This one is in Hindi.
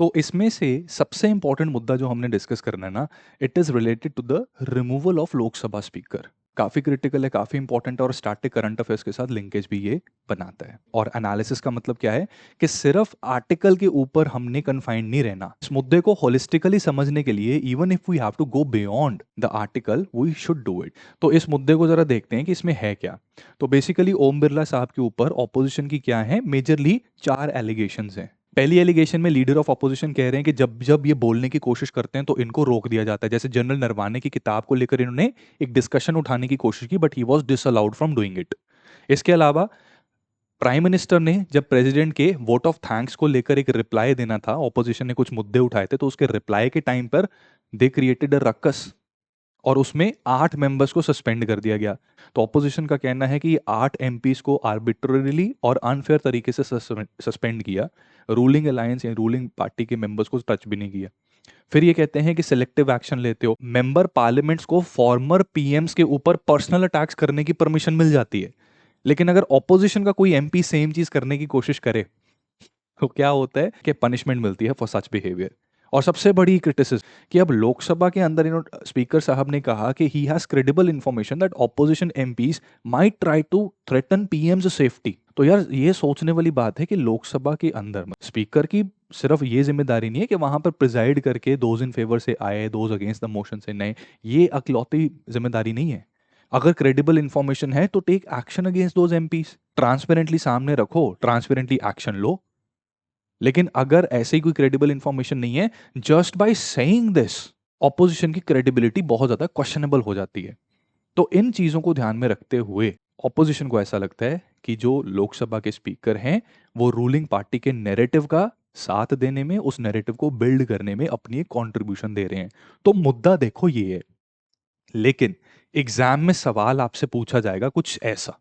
तो इसमें से सबसे इंपॉर्टेंट मुद्दा जो हमने डिस्कस करना है ना, it is related to the removal of Lok Sabha speaker. काफ़ी क्रिटिकल है, काफ़ी इंपॉर्टेंट है और स्टैटिक करंट अफेयर्स के साथ लिंकेज भी ये बनाता है। और एनालिसिस का मतलब क्या है कि सिर्फ आर्टिकल के ऊपर हमने कन्फाइंड नहीं रहना। इस मुद्दे को होलिस्टिकली समझने के लिए even if we have to go beyond the article we should do it. तो इस मुद्दे को जरा देखते हैं कि इसमें है क्या। तो बेसिकली ओम बिरला साहब के ऊपर ऑपोजिशन की क्या है, मेजरली 4 एलिगेशंस हैं। पहली एलिगेशन में लीडर ऑफ ऑपोजिशन कह रहे हैं कि जब जब ये बोलने की कोशिश करते हैं तो इनको रोक दिया जाता है। जैसे जनरल नरवाने की किताब को लेकर इन्होंने एक डिस्कशन उठाने की कोशिश की, but he was disallowed from doing it. इसके अलावा प्राइम मिनिस्टर ने जब प्रेसिडेंट के वोट ऑफ थैंक्स को लेकर एक रिप्लाई देना था, ऑपोजिशन ने कुछ मुद्दे उठाए थे, तो उसके रिप्लाई के टाइम पर दे क्रिएटेड अ रक्कस और उसमें 8 मेंबर्स को सस्पेंड कर दिया गया। तो ऑपोजिशन का कहना है कि ये 8 एमपीस को आर्बिट्ररीली और अनफेयर तरीके से सस्पेंड किया। रूलिंग अलायंस या रूलिंग पार्टी के मेंबर्स को टच भी नहीं किया। फिर ये कहते हैं कि सिलेक्टिव एक्शन लेते हो, मेंबर पार्लियामेंट्स को फॉर्मर पीएम्स के ऊपर पर्सनल अटैक्स करने की परमिशन मिल जाती है। लेकिन अगर ऑपोजिशन का कोई एमपी सेम चीज करने की कोशिश करे तो क्या होता है कि पनिशमेंट मिलती है फॉर सच बिहेवियर। और सबसे बड़ी क्रिटिसिज्म कि अब लोकसभा के अंदर इन्होंने स्पीकर साहब ने कहा कि he has credible information that opposition MPs might try to threaten PM's safety. तो यार ये सोचने वाली बात है कि लोकसभा के अंदर स्पीकर की सिर्फ ये जिम्मेदारी नहीं है कि वहां पर प्रिजाइड करके दोज इन फेवर से आए, दोज अगेंस्ट द मोशन से नहीं। ये अकलौती जिम्मेदारी नहीं है। अगर क्रेडिबल इंफॉर्मेशन है तो take action against those MPs, transparently सामने रखो, ट्रांसपेरेंटली एक्शन लो। लेकिन अगर ऐसे ही कोई क्रेडिबल इंफॉर्मेशन नहीं है, just by saying this opposition की क्रेडिबिलिटी बहुत ज्यादा क्वेश्चनेबल हो जाती है। तो इन चीजों को ध्यान में रखते हुए ऑपोजिशन को ऐसा लगता है कि जो लोकसभा के स्पीकर हैं वो रूलिंग पार्टी के नैरेटिव का साथ देने में, उस नैरेटिव को बिल्ड करने में अपनी एक कॉन्ट्रीब्यूशन दे रहे हैं। तो मुद्दा देखो ये है। लेकिन एग्जाम में सवाल आपसे पूछा जाएगा कुछ ऐसा